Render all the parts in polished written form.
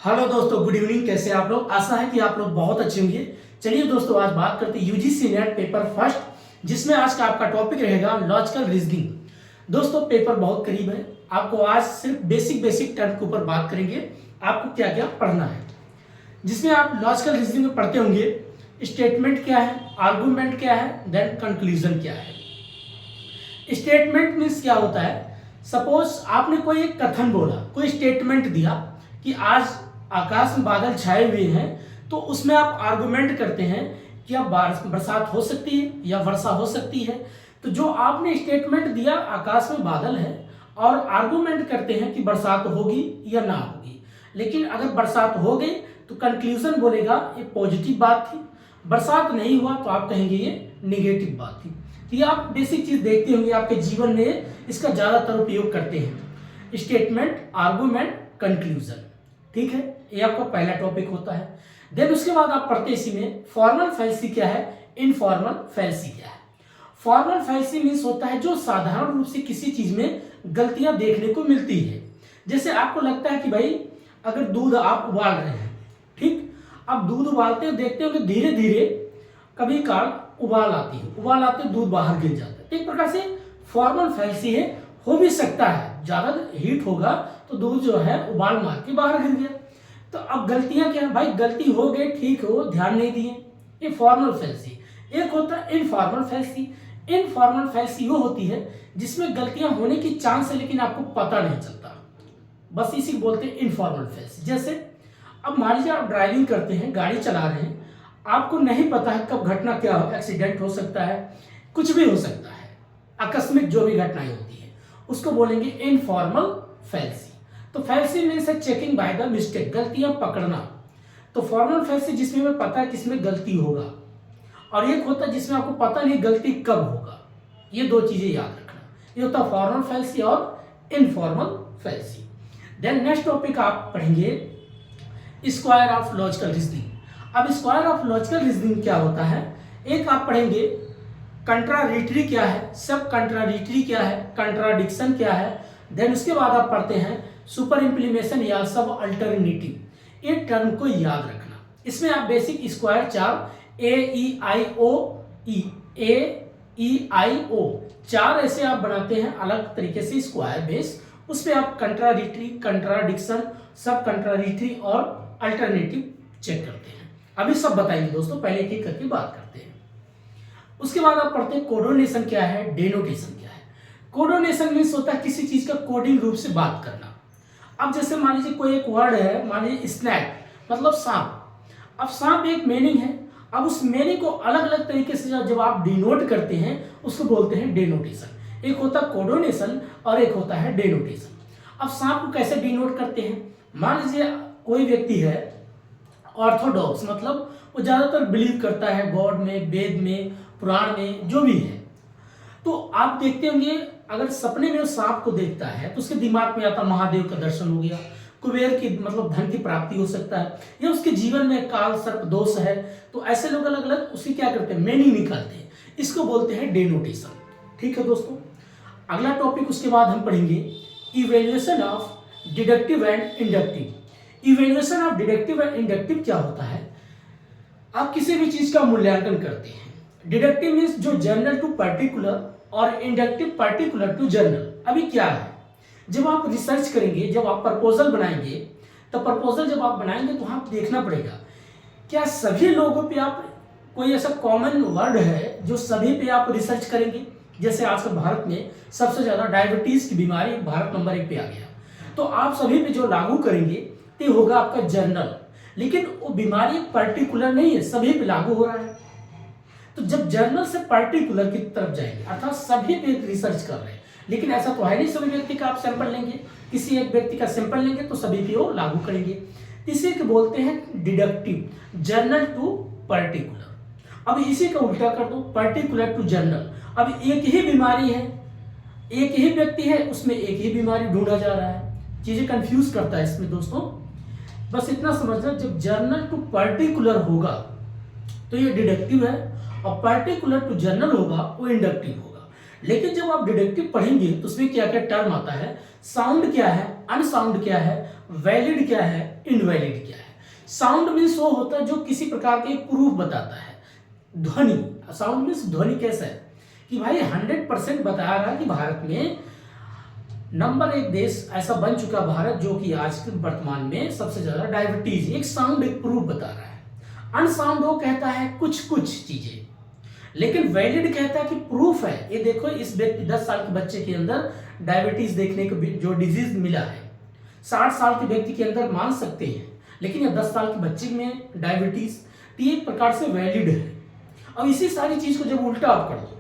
Hello दोस्तों, good evening. कैसे आप लोग? आशा है कि आप लोग बहुत अच्छे होंगे। चलिए दोस्तों, आज बात करते हैं यूजीसी नेट पेपर फर्स्ट, जिसमें आज का आपका टॉपिक रहेगा लॉजिकल रीजनिंग। दोस्तों, पेपर बहुत करीब है। आपको आज सिर्फ बेसिक टर्म के ऊपर बात करेंगे, आपको क्या क्या पढ़ना है। जिसमें आप लॉजिकल रीजनिंग में पढ़ते होंगे स्टेटमेंट क्या है, आर्गूमेंट क्या है, देन कंक्लूजन क्या है। स्टेटमेंट मीन्स क्या होता है? सपोज आपने कोई एक कथन बोला, कोई स्टेटमेंट दिया कि आज आकाश में बादल छाए हुए हैं, तो उसमें आप आर्गुमेंट करते हैं कि अब बरसात हो सकती है या वर्षा हो सकती है। तो जो आपने स्टेटमेंट दिया आकाश में बादल है, और आर्गुमेंट करते हैं कि बरसात होगी या ना होगी। लेकिन अगर बरसात हो गई तो कंक्लूजन बोलेगा ये पॉजिटिव बात थी, बरसात नहीं हुआ तो आप कहेंगे ये नेगेटिव बात थी। तो ये आप बेसिक चीज देखते होंगे, आपके जीवन में इसका ज्यादातर उपयोग करते हैं, स्टेटमेंट, आर्गुमेंट, कंक्लूजन। ठीक है, ये आपका पहला टॉपिक होता है। देन उसके बाद आप पढ़ते इसी में फॉर्मल फैलेसी क्या है, इनफॉर्मल फैलेसी क्या है। फॉर्मल फैलेसी मीन्स होता है जो साधारण रूप से किसी चीज में गलतियां देखने को मिलती है। जैसे आपको लगता है कि भाई अगर दूध आप उबाल रहे हैं, ठीक, अब दूध उबालते हैं, देखते हो कि धीरे धीरे कभी काल उबाल आते दूध बाहर गिर जाता है। तो एक प्रकार से फॉर्मल फैलेसी है, हो भी सकता है ज्यादा हीट होगा तो दूध जो है उबाल मार के बाहर गिर गया। तो अब गलतियां क्या है भाई, गलती हो गई, ठीक हो, ध्यान नहीं दिए, ये फॉर्मल फैलेसी। एक होता है इनफॉर्मल फैलेसी। इनफॉर्मल फैलेसी वो होती है जिसमें गलतियां होने की चांस है लेकिन आपको पता नहीं चलता, बस इसी को बोलते हैं इनफॉर्मल फैलेसी। जैसे अब मान लीजिए आप ड्राइविंग करते हैं, गाड़ी चला रहे हैं, आपको नहीं पता है कब घटना क्या हो, एक्सीडेंट हो सकता है, कुछ भी हो सकता है, आकस्मिक जो भी घटनाएं होती है उसको बोलेंगे इनफॉर्मल फैलेसी। तो फैलेसी मीन्स है चेकिंग बाय द मिस्टेक, गलतियां पकड़ना। तो फॉर्मल फैलेसी जिसमें हमें पता है किसमें गलती होगा, और एक होता है जिसमें आपको पता नहीं गलती कब होगा। ये दो चीजें याद रखना, ये होता है फॉर्मल फैलेसी और informal fallacy. Then next topic आप पढ़ेंगे स्क्वायर ऑफ लॉजिकल रीजनिंग। अब स्क्वायर ऑफ लॉजिकल रीजनिंग क्या होता है, एक आप पढ़ेंगे कंट्राडिक्टरी क्या है, सब कंट्राडिक्टरी क्या है, कंट्राडिक्शन क्या है। देन उसके बाद आप पढ़ते हैं सुपर इंप्लीमेशन या सब अल्टरनेटिव। ये टर्म को याद रखना। इसमें आप बेसिक स्क्वायर चार ए चार ऐसे आप बनाते हैं अलग तरीके से स्क्वायर बेस। उसमें आप कंट्राडिक्टरी, कंट्राडिक्शन, सब कंट्राडिक्टरी और अल्टरनेटिव चेक करते हैं। अभी सब बताएंगे दोस्तों, पहले एक एक करके बात करते हैं। उसके बाद आप पढ़ते हैं कोडोनेशन क्या है, डेनोटेशन क्या है। कोडोनेशन मीन्स होता है किसी चीज का कोडिंग रूप से बात करना। अब जैसे मान लीजिए कोई एक वर्ड है, मान लीजिए स्नैक मतलब सांप। अब सांप एक मीनिंग है, अब उस मीनिंग को अलग अलग तरीके से जब आप डिनोट करते हैं उसको बोलते हैं डेनोटेशन। एक होता है कोडोनेशन और एक होता है डेनोटेशन। अब सांप को कैसे डिनोट करते हैं, मान लीजिए कोई व्यक्ति है ऑर्थोडॉक्स, मतलब वो ज्यादातर बिलीव करता है गॉड में, वेद में, पुराण में, जो भी है। तो आप देखते होंगे अगर सपने में वो सांप को देखता है तो उसके दिमाग में आता महादेव का दर्शन हो गया, कुबेर की मतलब धन की प्राप्ति हो सकता है, या उसके जीवन में काल सर्प दोष है। तो ऐसे लोग अलग अलग उसकी क्या करते हैं, मीनिंग निकालते हैं। इसको बोलते हैं डेनोटेशन। ठीक है दोस्तों, अगला टॉपिक उसके बाद हम पढ़ेंगे evaluation of deductive and inductive. Evaluation of deductive and inductive क्या होता है, आप किसी भी चीज का मूल्यांकन करते हैं। डिडक्टिव मीन्स जो जनरल टू पर्टिकुलर, और इंडक्टिव पर्टिकुलर टू जनरल। अभी क्या है, जब आप रिसर्च करेंगे, जब आप प्रपोजल बनाएंगे, तो प्रपोजल जब आप बनाएंगे तो आप देखना पड़ेगा क्या सभी लोगों पे आप कोई ऐसा कॉमन वर्ड है जो सभी पे आप रिसर्च करेंगे। जैसे आजकल भारत में सबसे ज्यादा डायबिटीज की बीमारी भारत नंबर 1 पे आ गया, तो आप सभी पे जो लागू करेंगे तो होगा आपका जनरल, लेकिन वो बीमारी पर्टिकुलर नहीं है, सभी पे लागू हो रहा है। तो जब जर्नल से पर्टिकुलर की तरफ जाएंगे, अर्थात सभी पे रिसर्च कर रहे हैं, लेकिन ऐसा तो है नहीं सभी व्यक्ति का आप सैंपल लेंगे, किसी एक व्यक्ति का सैंपल लेंगे तो सभी पे वो लागू करेंगे। इसी को बोलते हैं डिडक्टिव, जर्नल टू पर्टिकुलर। अब इसी का उल्टा कर दो, पर्टिकुलर टू जर्नल। अब एक ही बीमारी है, एक ही व्यक्ति है, उसमें एक ही बीमारी ढूंढा जा रहा है, चीजें कंफ्यूज करता है इसमें दोस्तों। बस इतना समझना, जब जर्नल टू पर्टिकुलर होगा तो ये डिडक्टिव है, और पर्टिकुलर टू जनरल होगा वो इंडक्टिव होगा। लेकिन जब आप डिडक्टिव पढ़ेंगे तो उसमें क्या क्या टर्म आता है, साउंड क्या है, अनसाउंड क्या है, वैलिड क्या है, इनवैलिड क्या है। साउंड मीन्स वो होता है जो किसी प्रकार के प्रूफ बताता है। ध्वनि, साउंड मीन्स ध्वनि कैसा है कि भाई 100% बता रहा है कि भारत में नंबर 1 देश ऐसा बन चुका भारत जो कि आज के वर्तमान में सबसे ज्यादा डायबिटीज, एक साउंड एक प्रूफ बता रहा है। अनसाउंड वो कहता है कुछ कुछ चीजें, लेकिन वैलिड कहता है कि प्रूफ है। ये देखो इस व्यक्ति 10 साल के बच्चे के अंदर डायबिटीज देखने को जो डिजीज मिला है, 60 साल के व्यक्ति के अंदर मान सकते हैं, लेकिन ये 10 साल के बच्चे में डायबिटीज, तो एक प्रकार से वैलिड है। अब इसी सारी चीज को जब उल्टा आप कर दो,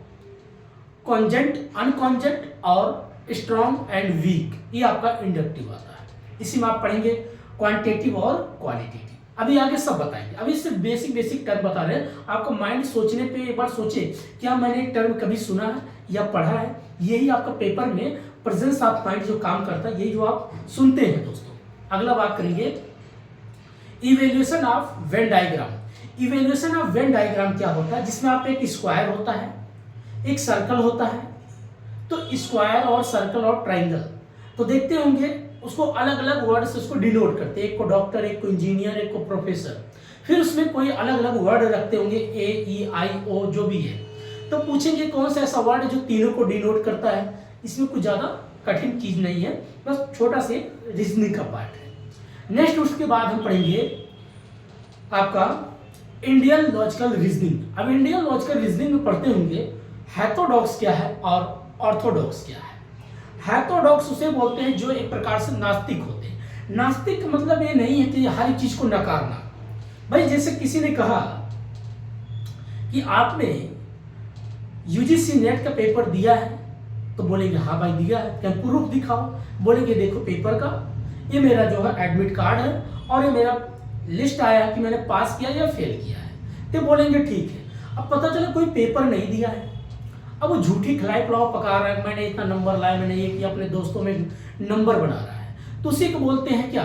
कॉन्जेंट, अनकॉन्जेंट और स्ट्रॉन्ग एंड वीक, ये आपका इंडक्टिव आता है। इसी में आप पढ़ेंगे क्वांटिटेटिव और क्वालिटेटिव। अभी आगे सब बताएंगे, अभी सिर्फ बेसिक टर्म बता रहे हैं। आपको माइंड सोचने पे एक बार सोचे, क्या मैंने टर्म कभी सुना है या पढ़ा है। यही आपका पेपर में प्रेजेंस ऑफ माइंड जो काम करता है, यही जो आप सुनते हैं दोस्तों। अगला बात करेंगे evaluation of Venn diagram. Evaluation of Venn diagram क्या होता है, जिसमें आप एक स्क्वायर होता है, एक सर्कल होता है। तो स्क्वायर और सर्कल और ट्राइंगल तो देखते होंगे, उसको अलग अलग वर्ड से उसको डिनोट करते हैं। एक को डॉक्टर, एक को इंजीनियर, एक को प्रोफेसर। फिर उसमें कोई अलग अलग वर्ड रखते होंगे, ए ई आई ओ जो भी है। तो पूछेंगे कौन सा ऐसा वर्ड है जो तीनों को डिनोट करता है। इसमें कुछ ज्यादा कठिन चीज नहीं है, बस छोटा से रीजनिंग का पार्ट है। नेक्स्ट उसके बाद हम पढ़ेंगे आपका इंडियन लॉजिकल रीजनिंग। अब इंडियन लॉजिकल रीजनिंग में पढ़ते होंगे हेटेरोडॉक्स क्या है और ऑर्थोडॉक्स क्या है। हेटेरोडॉक्स उसे बोलते हैं जो एक प्रकार से नास्तिक होते हैं। नास्तिक का मतलब ये नहीं है कि हर चीज को नकारना। भाई जैसे किसी ने कहा कि आपने यूजीसी नेट का पेपर दिया है, तो बोलेंगे हाँ भाई दिया है, क्या प्रूफ दिखाओ। बोलेंगे देखो पेपर का, ये मेरा जो है एडमिट कार्ड है और ये मेरा लिस्ट आया है कि मैंने पास किया या फेल किया है। तो बोलेंगे ठीक है। अब पता चला कोई पेपर नहीं दिया है, अब वो झूठी खिलाई पुलाव पका रहा है, मैंने इतना नंबर लाया, मैंने ये किया, अपने दोस्तों में नंबर बना रहा है। तो उसी को बोलते हैं क्या,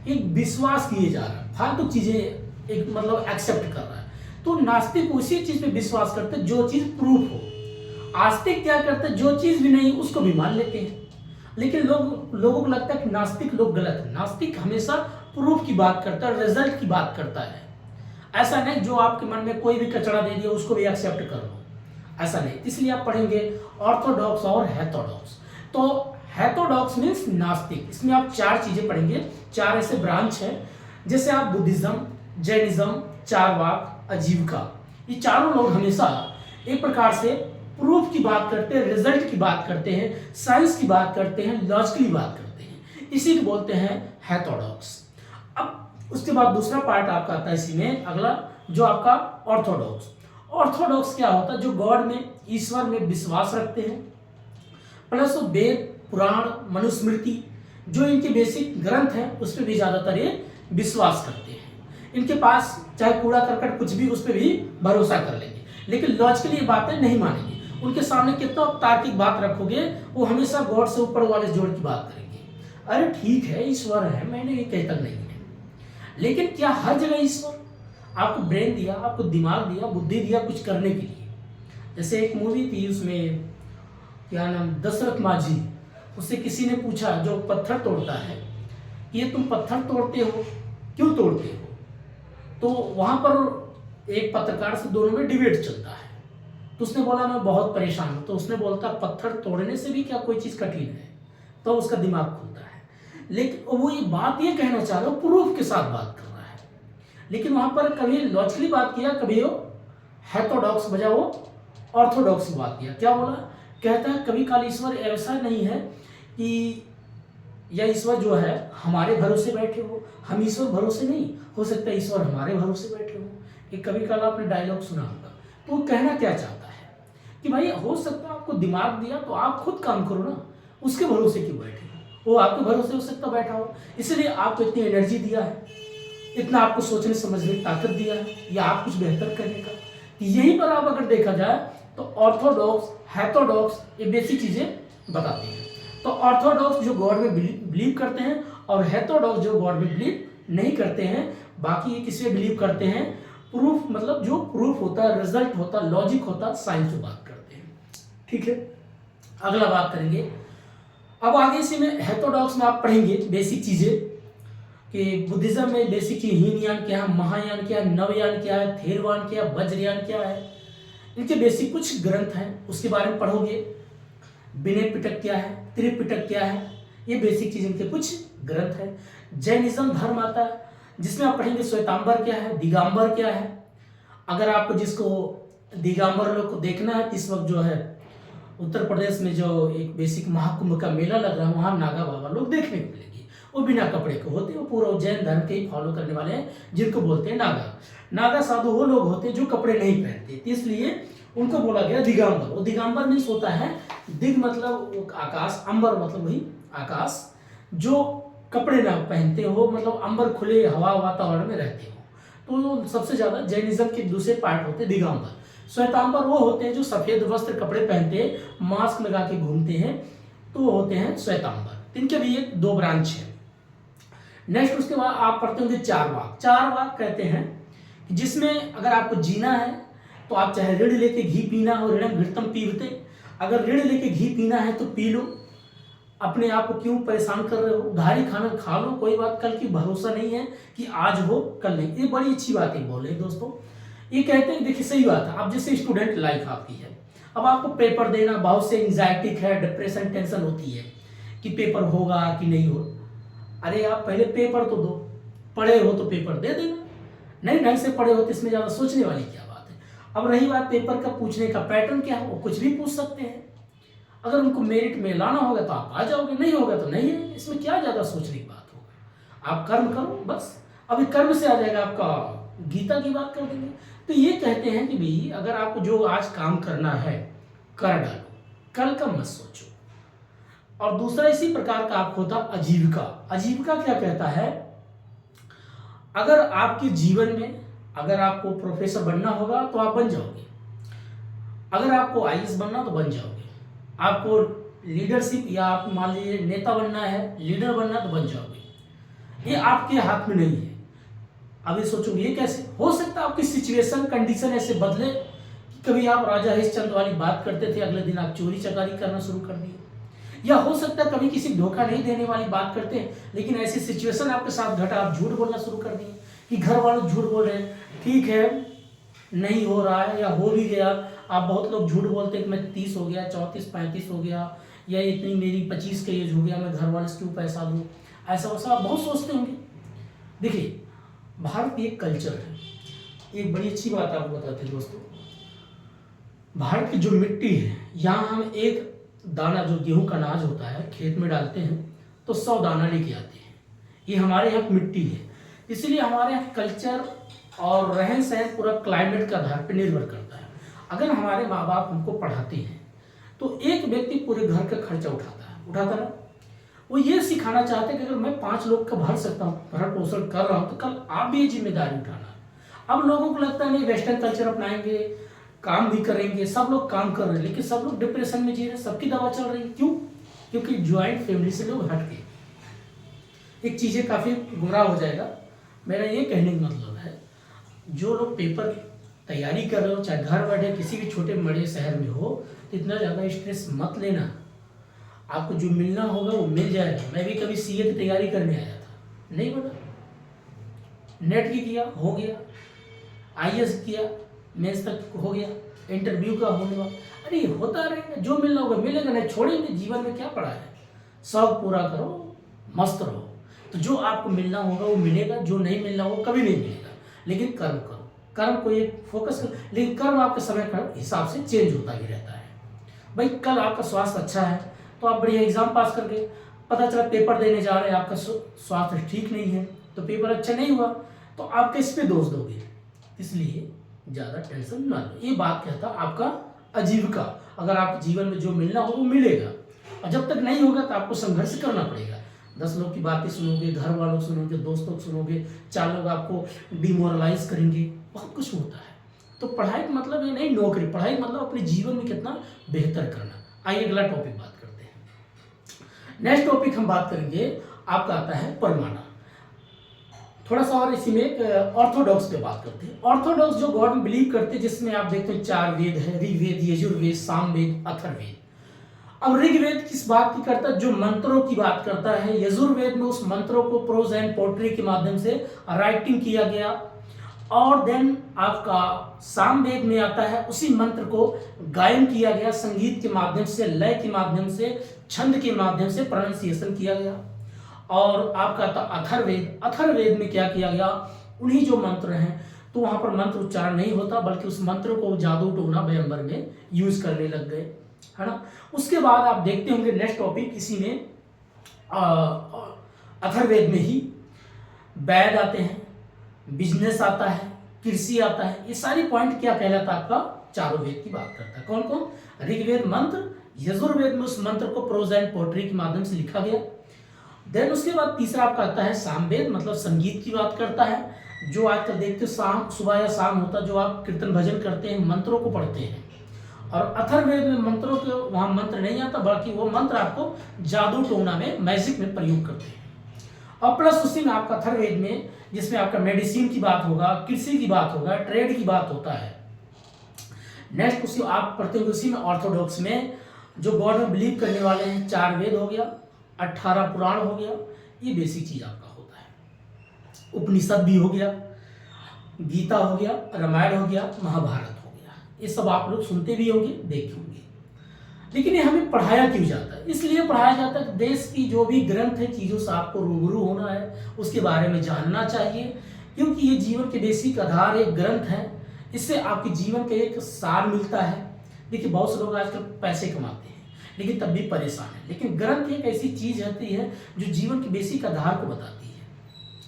एक विश्वास किए जा रहा है, फालतू चीजें एक मतलब एक्सेप्ट कर रहा है। तो नास्तिक उसी चीज पे विश्वास करते हैं जो चीज प्रूफ हो। आस्तिक क्या करते हैं, जो चीज भी नहीं उसको भी मान लेते हैं। लेकिन लोगों को लगता है कि नास्तिक लोग गलत है। नास्तिक हमेशा प्रूफ की बात करता है, रिजल्ट की बात करता है। ऐसा नहीं जो आपके मन में कोई भी कचरा दे दिया उसको भी एक्सेप्ट कर लो, ऐसा नहीं। इसलिए आप पढ़ेंगे ऑर्थोडॉक्स और हेटेरोडॉक्स। तो हेटेरोडॉक्स मीन्स नास्तिक। इसमें आप 4 चीजें पढ़ेंगे, 4 ऐसे ब्रांच है। जैसे आप बुद्धिज्म, जैनिज्म, चारवाक, आजीविका, ये चारों लोग हमेशा एक प्रकार से प्रूफ की बात करते हैं, रिजल्ट की बात करते हैं, साइंस की बात करते हैं, लॉजिकली बात करते हैं। इसी को बोलते हैं हेटेरोडॉक्स। अब उसके बाद दूसरा पार्ट आपका आता है इसी में, अगला जो आपका ऑर्थोडॉक्स। ऑर्थोडॉक्स क्या होता है, जो गॉड में, ईश्वर में विश्वास रखते हैं, प्लस वेद, पुराण, मनुस्मृति जो इनके बेसिक ग्रंथ हैं उस पर भी ज्यादातर ये विश्वास करते हैं। इनके पास चाहे कूड़ा करकट कुछ भी, उस पर भी भरोसा कर लेंगे, लेकिन लॉजिकली बातें नहीं मानेंगे। उनके सामने कितना तार्किक बात रखोगे, वो हमेशा गॉड से ऊपर वाले जोड़ की बात करेंगे। अरे ठीक है ईश्वर है, मैंने ये कहता नहीं है, लेकिन क्या हर जगह ईश्वर? आपको ब्रेन दिया, आपको दिमाग दिया, बुद्धि दिया कुछ करने के लिए। जैसे एक मूवी थी, उसमें क्या नाम, दशरथ माझी, उससे किसी ने पूछा जो पत्थर तोड़ता है, ये तुम पत्थर तोड़ते हो, क्यों तोड़ते हो? तो वहां पर एक पत्रकार से दोनों में डिबेट चलता है। तो उसने बोला मैं बहुत परेशान हूं। तो उसने बोलता पत्थर तोड़ने से भी क्या कोई चीज कठिन है? तो उसका दिमाग खुलता है। लेकिन वो ये बात ये कहना चाह रहा है, प्रूफ के साथ बात कर रहा है, लेकिन वहां पर कभी लॉजिकली बात किया, कभी वो हेटेरोडॉक्स बजा वो ऑर्थोडॉक्स की बात किया। क्या बोला? कहता है कभी काल ईश्वर ऐसा नहीं है कि या ईश्वर जो है हमारे भरोसे बैठे हो, हम ईश्वर भरोसे नहीं, हो सकता है ईश्वर हमारे भरोसे बैठे हो। ये कभी काल आपने डायलॉग सुना होगा। तो वो कहना क्या चाहता है कि भाई हो सकता है आपको दिमाग दिया तो आप खुद काम करो ना, उसके भरोसे क्यों बैठे हो? वो आपके भरोसे हो सकता बैठा हो, इसलिए आपको इतनी एनर्जी दिया है, इतना आपको सोचने समझने की ताकत दिया है, या आप कुछ बेहतर करने का। यहीं पर आप अगर देखा जाए तो ऑर्थोडॉक्स, हेटेरोडॉक्स ये बेसिक चीजें बताते हैं। तो ऑर्थोडॉक्स जो गॉड में बिलीव करते हैं और हेटेरोडॉक्स जो गॉड में बिलीव नहीं करते हैं। बाकी ये किस में बिलीव करते हैं? प्रूफ, मतलब जो प्रूफ होता है, रिजल्ट होता है, लॉजिक होता है, साइंस से बात करते हैं। ठीक है। अगला बात करेंगे। अब आगे से में हेटेरोडॉक्स में आप पढ़ेंगे बेसिक चीजें कि बुद्धिज्म में बेसिक चीज हीनयान क्या है, महायान क्या है, नवयान क्या है, थेरवान क्या है, वज्रयान क्या है, इनके बेसिक कुछ ग्रंथ हैं उसके बारे में पढ़ोगे। विनय पिटक क्या है, त्रिपिटक क्या है, ये बेसिक चीज इनके कुछ ग्रंथ है। जैनिज्म धर्म आता है जिसमें आप पढ़ेंगे श्वेतांबर क्या है, दिगंबर क्या है। अगर आपको जिसको दिगंबर लोग को देखना है इस वक्त जो है उत्तर प्रदेश में जो एक बेसिक महाकुंभ का मेला लग रहा है वहां नागा बाबा लोग देखने को मिलेंगे। वो बिना कपड़े के होते हैं, वो पूरा जैन धर्म के ही फॉलो करने वाले हैं जिनको बोलते हैं नागा। नागा साधु वो लोग होते हैं जो कपड़े नहीं पहनते, इसलिए उनको बोला गया दिगंबर। वो दिगंबर मीन्स होता है दिग मतलब आकाश, अंबर मतलब वही आकाश, जो कपड़े ना पहनते हो, मतलब अंबर खुले हवा वातावरण में रहते हो। तो सबसे ज्यादा जैनिज्म के दूसरे पार्ट होते हैं दिगंबर। श्वेतांबर वो होते हैं जो सफेद वस्त्र कपड़े पहनते हैं, मास्क लगा के घूमते हैं, तो वो होते हैं श्वेतांबर। इनके भी एक दो ब्रांच है। नेक्स्ट उसके बाद आप पढ़ते होंगे चारवाक। चारवाक कहते हैं जिसमें अगर आपको जीना है तो आप चाहे ऋण लेके घी पीना हो, ऋणम घृतम पीबते, अगर ऋण लेके घी पीना है तो पी लो, अपने आप को क्यों परेशान कर रहे हो, उधारी खाना खा लो, कोई बात कल की भरोसा नहीं है कि आज हो कल नहीं। ये बड़ी अच्छी बात है बोले दोस्तों। ये कहते हैं देखिए सही बात है, अब जैसे स्टूडेंट लाइफ आपकी है, अब आपको पेपर देना, बहुत से एंजाइटी है, डिप्रेशन टेंशन होती है कि पेपर होगा कि नहीं हो। अरे आप पहले पेपर तो दो, पढ़े हो तो पेपर दे देना, नहीं ढंग से पढ़े हो तो इसमें ज़्यादा सोचने वाली क्या बात है। अब रही बात पेपर का पूछने का पैटर्न क्या है, वो कुछ भी पूछ सकते हैं। अगर उनको मेरिट में लाना होगा तो आप आ जाओगे, नहीं होगा तो नहीं है, इसमें क्या ज़्यादा सोचने की बात होगा। आप कर्म करो बस। अभी कर्म से आ जाएगा आपका, गीता की बात कर देंगे। तो ये कहते हैं कि भाई अगर आपको जो आज काम करना है कर डालो, कल का मत सोचो। और दूसरा इसी प्रकार का आपको होता आजीविका। आजीविका क्या कहता है, अगर आपके जीवन में अगर आपको प्रोफेसर बनना होगा तो आप बन जाओगे, अगर आपको आईएएस बनना तो बन जाओगे, आपको लीडरशिप या आप मान लीजिए नेता बनना है, लीडर बनना तो बन जाओगे। ये आपके हाथ में नहीं है। अभी सोचोगे ये कैसे हो सकता है, आपकी सिचुएशन कंडीशन ऐसे बदले कि कभी आप राजा हरिश्चंद्र वाली बात करते थे, अगले दिन आप चोरी चकारी करना शुरू कर दिए, या हो सकता है कभी किसी धोखा नहीं देने वाली बात करते हैं लेकिन ऐसी सिचुएशन आपके साथ घटा, आप झूठ बोलना शुरू कर दिए कि घर वाले झूठ बोल रहे हैं, ठीक है नहीं हो रहा है या हो भी गया। आप बहुत लोग झूठ बोलते हैं कि मैं 30 हो गया, 34 35 हो गया, या इतनी मेरी 25 का एज हो गया, मैं घर वाले से क्यों पैसा दूँ, ऐसा वैसा आप बहुत सोचते होंगे। देखिए भारत की एक कल्चर है, एक बड़ी अच्छी बात आपको बताते हैं दोस्तों। भारत की जो मिट्टी है, यहाँ हम एक दाना जो गेहूं का अनाज होता है खेत में डालते हैं तो 100 दाना लेके आते हैं। ये हमारे यहाँ की मिट्टी है, इसलिए हमारे यहाँ कल्चर और रहन सहन पूरा क्लाइमेट के आधार पर निर्भर करता है। अगर हमारे माँ बाप हमको पढ़ाते हैं तो एक व्यक्ति पूरे घर का खर्चा उठाता ना। वो ये सिखाना चाहते हैं कि अगर मैं 5 लोग का भर सकता हूँ, भरण पोषण कर रहा हूँ, तो कल आप भी ये जिम्मेदारी उठाना। अब लोगों को लगता है नहीं वेस्टर्न कल्चर अपनाएंगे, काम भी करेंगे, सब लोग काम कर रहे हैं लेकिन सब लोग डिप्रेशन में जी रहे हैं, सबकी दवा चल रही है। क्यों? क्योंकि ज्वाइंट फैमिली से लोग हट गए। एक चीज़ें काफ़ी गुमराह हो जाएगा। मेरा ये कहने का मतलब है, जो लोग पेपर तैयारी कर रहे हो, चाहे घर बैठे किसी भी छोटे बड़े शहर में हो, तो इतना ज़्यादा स्ट्रेस मत लेना। आपको जो मिलना होगा वो मिल जाएगा। मैं भी कभी सीए की तैयारी करने आया था, नहीं बना, नेट की किया हो गया, आईएएस किया मेंस तक हो गया, इंटरव्यू का होने वाला। अरे होता रहेगा, जो मिलना होगा मिलेगा, नहीं छोड़ेंगे। जीवन में क्या पड़ा है, शौक पूरा करो, मस्त रहो। तो जो आपको मिलना होगा वो मिलेगा, जो नहीं मिलना होगा कभी नहीं मिलेगा। लेकिन कर्म करो, कर्म को एक फोकस कर, लेकिन कर्म आपके समय का हिसाब से चेंज होता ही रहता है। भाई कल आपका स्वास्थ्य अच्छा है तो आप बढ़िया एग्जाम पास करके, पता चला पेपर देने जा रहे हैं आपका स्वास्थ्य ठीक नहीं है, तो पेपर अच्छा नहीं हुआ तो आप किस पे दोष दोगे। इसलिए ज़्यादा टेंशन ना लो। ये बात कहता आपका आजीविका। अगर आपके जीवन में जो मिलना हो वो मिलेगा, और जब तक नहीं होगा तो आपको संघर्ष करना पड़ेगा। 10 लोग की बातें सुनोगे, घर वालों सुनोगे, दोस्तों को सुनोगे, 4 लोग आपको डिमोरलाइज करेंगे, बहुत कुछ होता है। तो पढ़ाई का मतलब ये नहीं नौकरी, पढ़ाई मतलब अपने जीवन में कितना बेहतर करना। आइए अगला टॉपिक बात करते हैं। नेक्स्ट टॉपिक हम बात करेंगे, आपका आता है परमाणु। थोड़ा सा और इसी में एक ऑर्थोडॉक्स पे बात करते हैं। ऑर्थोडॉक्स जो गॉड में बिलीव करते हैं, जिसमें आप देखते हैं 4 वेद है, ऋग्वेद, यजुर्वेद, सामवेद, अथर्ववेद। अब ऋग्वेद किस बात की करता है? जो मंत्रों की बात करता है। यजुर्वेद में उस मंत्रों को प्रोज एंड पोट्री के माध्यम से राइटिंग किया गया। और देन आपका सामवेद में आता है, उसी मंत्र को गायन किया गया, संगीत के माध्यम से, लय के माध्यम से, छंद के माध्यम से प्रोनाउंसिएशन किया गया। और आपका था अथर्ववेद। अथर्ववेद में क्या किया गया? उन्हीं जो मंत्र हैं, तो वहां पर मंत्र उच्चारण नहीं होता, बल्कि उस मंत्र को जादू टोना व्यंबर में यूज करने लग गए, है ना। उसके बाद आप देखते होंगे नेक्स्ट टॉपिक इसी में अथर्ववेद में ही वैद आते हैं, बिजनेस आता है, कृषि आता है। ये सारी पॉइंट क्या कहलाता है? आपका चारों वेद की बात करता है। कौन कौन? ऋग्वेद मंत्र, यजुर्वेद में उस मंत्र को प्रोज एंड पोट्री के माध्यम से लिखा गया। देन उसके बाद तीसरा आपका आता है सामवेद, मतलब संगीत की बात करता है, जो आजकल देखते हो शाम, सुबह या शाम होता है, जो आप कीर्तन भजन करते हैं, मंत्रों को पढ़ते हैं। और अथर्ववेद में मंत्रों के वहां मंत्र नहीं आता, बल्कि वो मंत्र आपको जादू टोना में, मैजिक में प्रयोग करते हैं। और प्लस उसी में आपका अथर्ववेद में, जिसमें आपका मेडिसिन की बात होगा, कृषि की बात होगा, ट्रेड की बात होता है। नेक्स्ट उसी आप पढ़ते होंगे उसी में ऑर्थोडॉक्स में, जो गॉड में बिलीव करने वाले हैं, 4 वेद हो गया, 18 पुराण हो गया, ये बेसिक चीज आपका होता है। उपनिषद भी हो गया, गीता हो गया, रामायण हो गया, महाभारत हो गया, ये सब आप लोग सुनते भी होंगे, देखे होंगे। लेकिन ये हमें पढ़ाया क्यों जाता है? इसलिए पढ़ाया जाता है कि देश की जो भी ग्रंथ है, चीजों से आपको रूबरू होना है, उसके बारे में जानना चाहिए, क्योंकि ये जीवन के बेसिक आधार एक ग्रंथ है। इससे आपके जीवन का एक सार मिलता है। देखिए बहुत से लोग आजकल पैसे कमाते हैं, लेकिन तब भी परेशान है। लेकिन ग्रंथ एक ऐसी चीज होती है जो जीवन के बेसिक आधार को बताती है।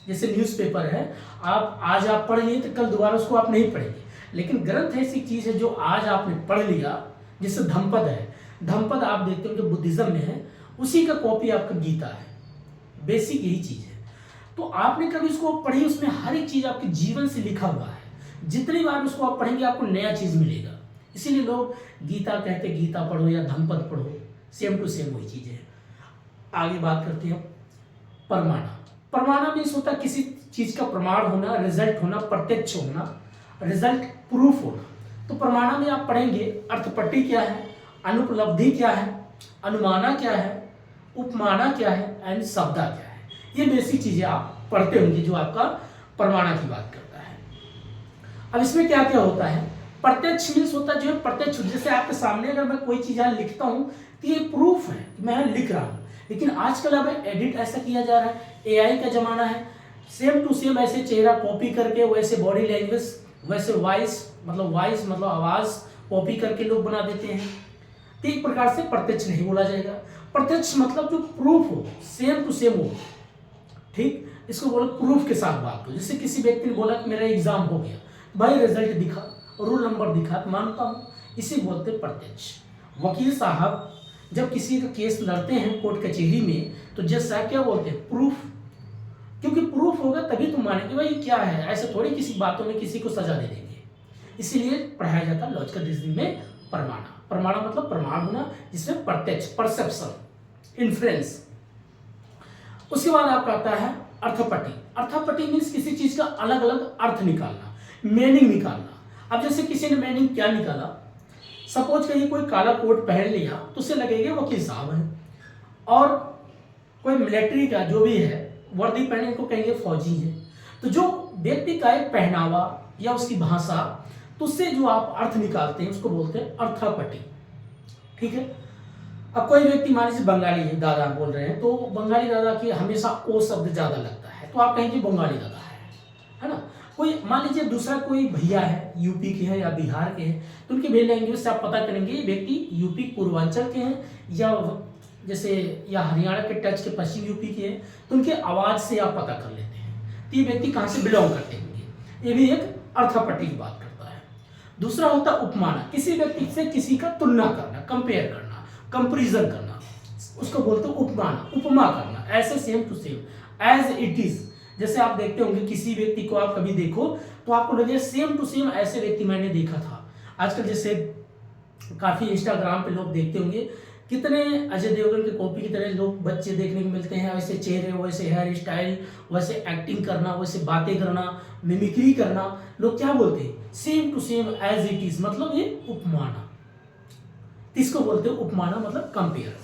जैसे न्यूज़पेपर है, आप आज आप पढ़ लिए तो कल दोबारा उसको आप नहीं पढ़ेंगे, लेकिन ग्रंथ ऐसी चीज है जो आज आपने पढ़ लिया। जैसे धम्पद है, धम्पद आप देखते हो कि बुद्धिज्म में है, उसी का कॉपी आपका गीता है। बेसिक यही चीज है। तो आपने कभी उसको पढ़ी, उसमें हर एक चीज आपके जीवन से लिखा हुआ है। जितनी बार उसको आप पढ़ेंगे आपको नया चीज मिलेगा। इसीलिए लोग गीता कहते, गीता पढ़ो या धम्पद पढ़ो, सेम टू सेम वही चीज है। आगे बात करते हैं परमाणा। परमाणा मीन्स होता है किसी चीज का प्रमाण होना, रिजल्ट होना, प्रत्यक्ष होना, रिजल्ट प्रूफ होना। तो परमाणा में आप पढ़ेंगे अर्थपट्टी क्या है, अनुपलब्धि क्या है, अनुमाना क्या है, उपमाना क्या है, एंड शब्दा क्या है। ये बेसिक चीजें आप पढ़ते होंगे जो आपका परमाणा की बात करता है। अब इसमें क्या क्या होता है? प्रत्यक्ष मीन्स होता है जो प्रत्यक्ष, जैसे आपके सामने अगर मैं कोई चीज यहाँ लिखता हूँ तो ये प्रूफ है कि मैं लिख रहा हूँ। लेकिन आजकल अब एडिट ऐसा किया जा रहा है, एआई का जमाना है, सेम टू सेम ऐसे चेहरा कॉपी करके, वैसे बॉडी लैंग्वेज, वैसे वॉइस मतलब आवाज कॉपी करके लोग बना देते हैं। तो एक प्रकार से प्रत्यक्ष नहीं बोला जाएगा। प्रत्यक्ष मतलब जो प्रूफ हो, सेम टू सेम हो, ठीक, इसको बोलो प्रूफ के साथ बात हो। जैसे किसी व्यक्ति ने बोला कि मेरा एग्जाम हो गया, भाई रिजल्ट दिखा, रोल नंबर दिखा, तो मानता हूं, इसे बोलते प्रत्यक्ष। वकील साहब जब किसी का केस लड़ते हैं कोर्ट कचहरी में, तो जज साहब क्या बोलते हैं? प्रूफ। क्योंकि प्रूफ होगा तभी तुम मानेंगे भाई क्या है, ऐसे थोड़ी किसी बातों में किसी को सजा दे देंगे। इसीलिए पढ़ाया जाता है लॉजिकल रीजनिंग में प्रमाणा। प्रमाणा मतलब प्रमाण होना, जिसमें प्रत्यक्ष, परसेप्शन, इन्फ्लुएंस। उसके बाद आपका आता है अर्थपट्टी। अर्थपट्टी मीन्स किसी चीज का अलग अलग अर्थ निकालना, मीनिंग निकालना। अब जैसे किसी ने मीनिंग क्या निकाला, सपोज करिए कोई काला कोट पहन लिया तो उससे लगेगा वकील साहब है, और कोई मिलिट्री का जो भी है वर्दी पहने को कहेंगे फौजी है। तो जो व्यक्ति का एक पहनावा या उसकी भाषा, तो उससे जो आप अर्थ निकालते हैं उसको बोलते हैं अर्थपट्टी, ठीक है। अब कोई व्यक्ति मान लीजिए बंगाली है, दादा बोल रहे हैं, तो बंगाली दादा की हमेशा ओ शब्द ज्यादा लगता है, तो आप कहेंगे बंगाली दादा है ना। कोई मान लीजिए दूसरा कोई भैया है, यूपी के हैं या बिहार के हैं, तो उनकी वेल लैंग्वेज से आप पता करेंगे ये व्यक्ति यूपी पूर्वांचल के हैं, या जैसे या हरियाणा के टच के पश्चिम यूपी के हैं, तो उनके आवाज से आप पता कर लेते हैं तो ये व्यक्ति कहाँ से बिलोंग करते होंगे। ये भी एक अर्थपट्टी की बात करता है। दूसरा होता है उपमाना, किसी व्यक्ति से किसी का तुलना करना, कंपेयर करना, कंपेरिजन करना, उसको बोलते हैं उपमाना, उपमा करना, ऐसे same to same as it is. जैसे आप देखते होंगे किसी व्यक्ति को आप कभी देखो तो आपको लगे सेम टू सेम ऐसे व्यक्ति मैंने देखा था। आजकल जैसे काफी इंस्टाग्राम पे लोग देखते होंगे, कितने अजय देवगन के कॉपी की तरह लोग बच्चे देखने को मिलते हैं, वैसे चेहरे, वैसे हेयर स्टाइल, वैसे एक्टिंग करना, वैसे बातें करना, मिमिक्री करना। लोग क्या बोलते हैं? Same to same as it is, मतलब ये उपमाना। तो इसको बोलते हैं उपमाना, मतलब कंपेयर,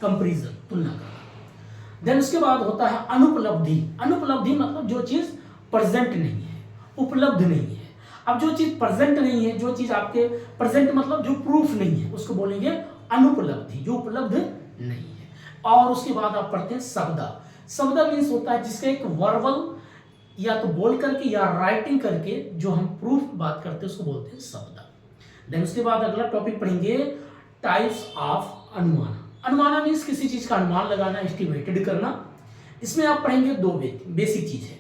कंपेरिजन, तुलना करना। देन उसके बाद होता है अनुपलब्धि। अनुपलब्धि मतलब जो चीज प्रेजेंट नहीं है, उपलब्ध नहीं है। अब जो चीज प्रेजेंट नहीं है, जो चीज आपके प्रेजेंट मतलब जो प्रूफ नहीं है, उसको बोलेंगे अनुपलब्धि, जो उपलब्ध नहीं है। और उसके बाद आप पढ़ते हैं शब्दा। शब्दा मीन्स होता है जिसका एक वर्बल, या तो बोल करके या राइटिंग करके जो हम प्रूफ बात करते हैं उसको बोलते हैं शब्दा। देन उसके बाद अगला टॉपिक पढ़ेंगे टाइप्स ऑफ अनुमान। अनुमाना मीन्स किसी चीज का अनुमान लगाना, एस्टिमेटेड करना। इसमें आप पढ़ेंगे दो बेसिक चीज है,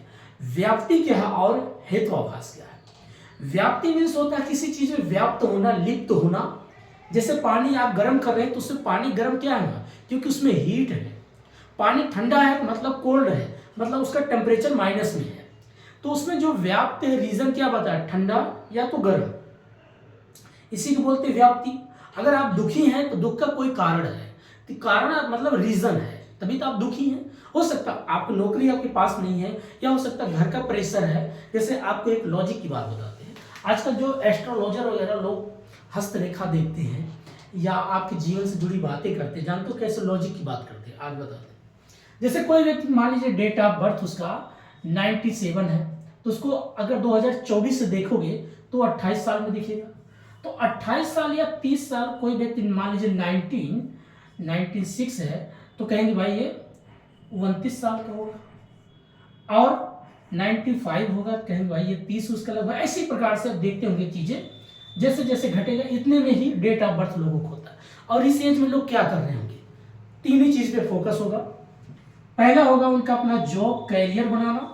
व्याप्ति क्या है और हेत्वाभास क्या है। व्याप्ति मीन्स होता है किसी चीज में व्याप्त होना, लिप्त होना। जैसे पानी आप गर्म कर रहे हैं तो उससे पानी गर्म क्या है, क्योंकि उसमें हीट है। पानी ठंडा है मतलब कोल्ड है, मतलब उसका टेम्परेचर माइनस में है। तो उसमें जो व्याप्त है, रीजन क्या बताया, ठंडा या तो गर्म, इसी को बोलते हैं व्याप्ति। अगर आप दुखी हैं तो दुख का कोई कारण है, तो कारण मतलब रीजन है, तभी तो आप दुखी हैं। हो सकता है आपको नौकरी आपके पास नहीं है, या हो सकता है घर का प्रेशर है। जैसे आपको एक लॉजिक की बात बताते हैं, आजकल जो एस्ट्रोलॉजर वगैरह लोग हस्तरेखा देखते हैं या आपके जीवन से जुड़ी बातें करते हैं, जानते हो कैसे लॉजिक की बात करते हैं, आज बताते हैं। जैसे कोई व्यक्ति मान लीजिए डेट ऑफ बर्थ उसका 97 है, तो उसको अगर 2024 से देखोगे तो 28 साल में दिखेगा। तो 28 साल या 30 साल कोई व्यक्ति मान लीजिए 96 है, तो कहेंगे भाई ये 29 साल का होगा। और 95 होगा, कहेंगे भाई ये 30 उसका लगभग। इसी प्रकार से आप देखते होंगे चीजें जैसे जैसे घटेगा इतने में ही डेट ऑफ बर्थ लोगों को होता है। और इस एज में लोग क्या कर रहे होंगे, तीन ही चीज पे फोकस होगा। पहला होगा उनका अपना जॉब कैरियर बनाना,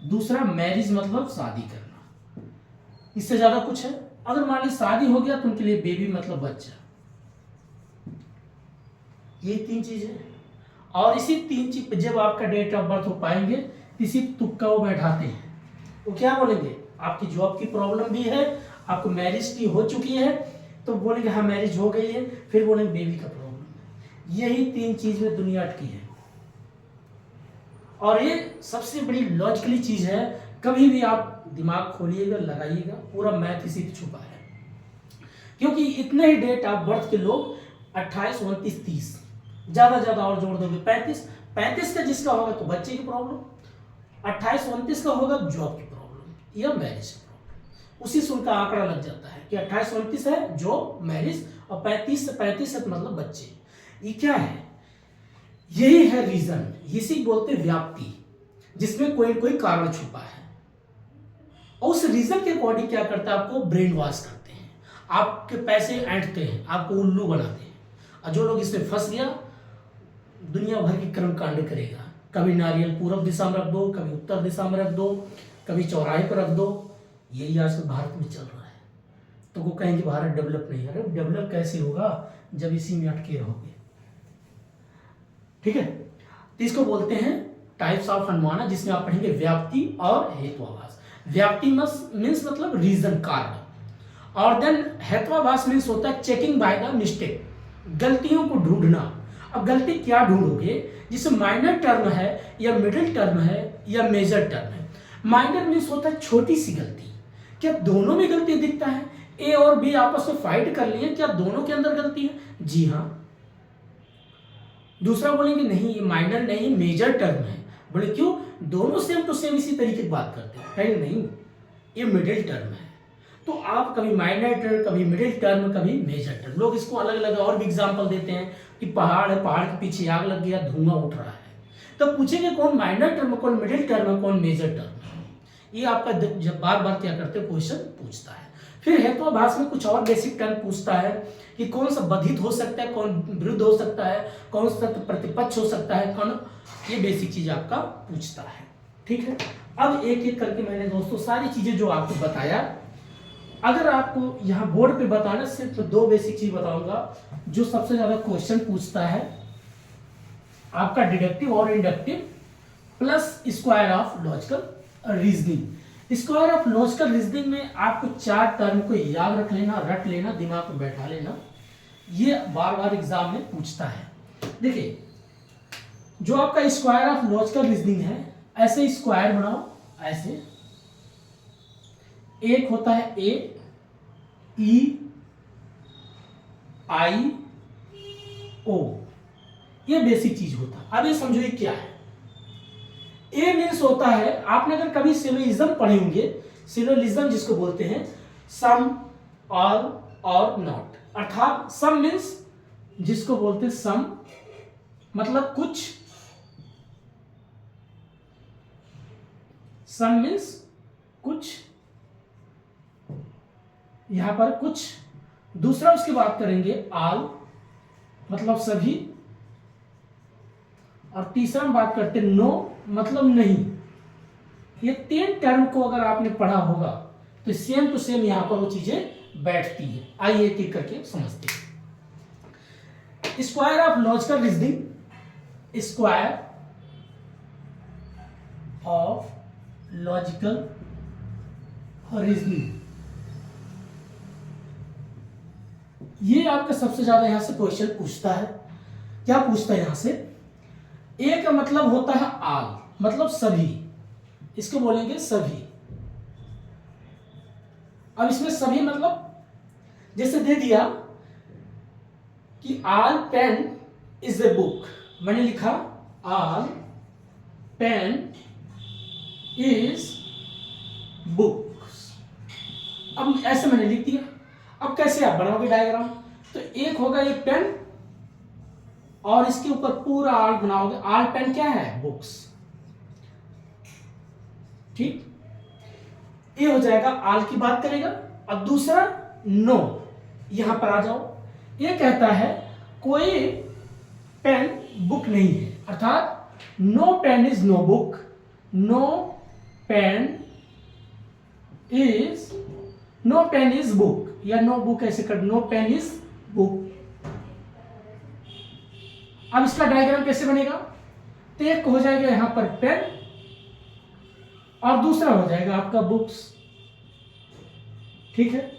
दूसरा मैरिज मतलब शादी करना, इससे ज्यादा कुछ है। अगर मान ली शादी हो गया तो उनके लिए बेबी मतलब बच्चा, ये तीन चीज है। और इसी तीन चीज पे जब आपका डेट ऑफ बर्थ हो पाएंगे, इसी तुक्का वो बैठाते हैं। वो क्या बोलेंगे, आपकी जॉब की प्रॉब्लम भी है, आपको मैरिज की हो चुकी है, तो बोलेंगे हाँ मैरिज हो गई है, फिर बोलेंगे बेबी का प्रॉब्लम है। यही तीन चीज में दुनिया अटकी है। और ये सबसे बड़ी लॉजिकली चीज है, कभी भी आप दिमाग खोलिएगा, लगाइएगा, पूरा मैथ इसी पे छुपा है। क्योंकि इतने ही डेट ऑफ बर्थ के लोग 28, 29, 30, ज्यादा और जोड़ दोगे 35 का जिसका होगा तो बच्चे की प्रॉब्लम, 28, 29 का होगा जॉब की प्रॉब्लम या मैरिज की प्रॉब्लम। उसी से उनका आंकड़ा लग जाता है कि 28, 29 है जॉब मैरिज, और 35 से 35 है मतलब बच्चे। ये क्या है, यही है रीजन, इसी बोलते व्याप्ति, जिसमें कोई कारण छुपा है। और उस रीजन के अकॉर्डिंग क्या करता है, आपको ब्रेन वॉश करते हैं, आपके पैसे ऐंठते हैं, आपको उल्लू बनाते हैं। और जो लोग इसमें फंस गया, दुनिया भर की कर्म कांड करेगा। कभी नारियल पूर्व दिशा में रख दो, कभी उत्तर दिशा में रख दो, कभी चौराहे पर रख दो। यही आज भारत में चल रहा है। तो वो कहेंगे भारत डेवलप नहीं है। अरे डेवलप कैसे होगा जब इसी में अटके रहोगे। ठीक है, तो इसको बोलते हैं टाइप्स ऑफ अनुमाना, जिसमें आप पढ़ेंगे व्याप्ति और हेत्वाभास। व्याप्ति मीन्स मतलब रीजन, कारण। और देन हेत्वाभास मीन्स होता है चेकिंग बाय द मिस्टेक, गलतियों को ढूंढना। अब गलती क्या ढूंढोगे, जिसमें माइनर टर्म है या मिडिल टर्म है या मेजर टर्म है। माइनर मीन्स होता है छोटी सी गलती। क्या दोनों में गलती दिखता है, ए और बी आपस में फाइट कर लिए, क्या दोनों के अंदर गलती है? जी हाँ। दूसरा बोलेंगे नहीं ये माइनर नहीं मेजर टर्म है। बोले क्यों, दोनों सेम टू सेम इसी तरीके की बात करते हैं। कहेंगे नहीं ये मिडिल टर्म है। तो आप कभी माइनर टर्म, कभी मिडिल टर्म, कभी मेजर टर्म। लोग इसको अलग अलग और भी एग्जाम्पल देते हैं कि पहाड़ है, पहाड़ के पीछे आग लग गया, धुआं उठ रहा है। तो पूछेंगे कौन माइनर टर्म, कौन मिडिल टर्म, कौन मेजर टर्म है। ये आपका जब बार बार क्या करते हैं, क्वेश्चन पूछता है। फिर हेत्वाभास में कुछ और बेसिक टर्म पूछता है कि कौन सा बाधित हो सकता है, कौन विरुद्ध हो सकता है, कौन सा प्रतिपक्ष हो सकता है, कौन, ये बेसिक चीज आपका पूछता है। ठीक है, अब एक एक करके मैंने दोस्तों सारी चीजें जो आपको बताया, अगर आपको यहाँ बोर्ड पे बताना सिर्फ दो बेसिक चीज बताऊंगा जो सबसे ज्यादा क्वेश्चन पूछता है आपका, डिडक्टिव और inductive plus square of logical reasoning. Square of logical reasoning में आपको चार टर्म को याद रख लेना, रट लेना, दिमाग में बैठा लेना। ये बार बार एग्जाम में पूछता है। देखिए जो आपका स्क्वायर ऑफ लॉजिकल रीजनिंग है, ऐसे स्क्वायर बनाओ, ऐसे एक होता है ए, ई, आई, ओ, ये बेसिक चीज होता है। अब ये समझो ये क्या है। ए मीन्स होता है, आपने अगर कभी सिलोजिज्म पढ़े होंगे, सिलोजिज्म जिसको बोलते हैं सम, ऑल और नॉट, अर्थात सम मीन्स जिसको बोलते हैं सम मतलब कुछ, सम मीन्स कुछ, यहां पर कुछ। दूसरा उसकी बात करेंगे ऑल मतलब सभी, और तीसरा हम बात करते हैं नो मतलब नहीं। ये 3 टर्म को अगर आपने पढ़ा होगा तो सेम टू सेम यहां पर वो चीजें बैठती है। आइए एक एक करके समझते हैं। Square of logical reasoning, square of logical reasoning, ये आपका सबसे ज्यादा यहां से क्वेश्चन पूछता है। क्या पूछता है यहां से? ए का मतलब होता है ऑल मतलब सभी, इसको बोलेंगे सभी। अब इसमें सभी मतलब जैसे दे दिया कि all pen is a book, मैंने लिखा ऑल पेन इज बुक्स। अब ऐसे मैंने लिख दिया। अब कैसे आप बनाओगे डायग्राम? तो एक होगा ये पेन और इसके ऊपर पूरा आल बनाओगे। आल पेन क्या है? बुक्स। ठीक, ये हो जाएगा, आल की बात करेगा। अब दूसरा नो, यहां पर आ जाओ। ये कहता है कोई पेन बुक नहीं है, अर्थात no pen is no book, no pen is, no pen is book या नो बुक ऐसे कर, नो पेन इज बुक। अब इसका डायग्राम कैसे बनेगा? तो एक हो जाएगा यहां पर पेन और दूसरा हो जाएगा आपका बुक्स। ठीक है,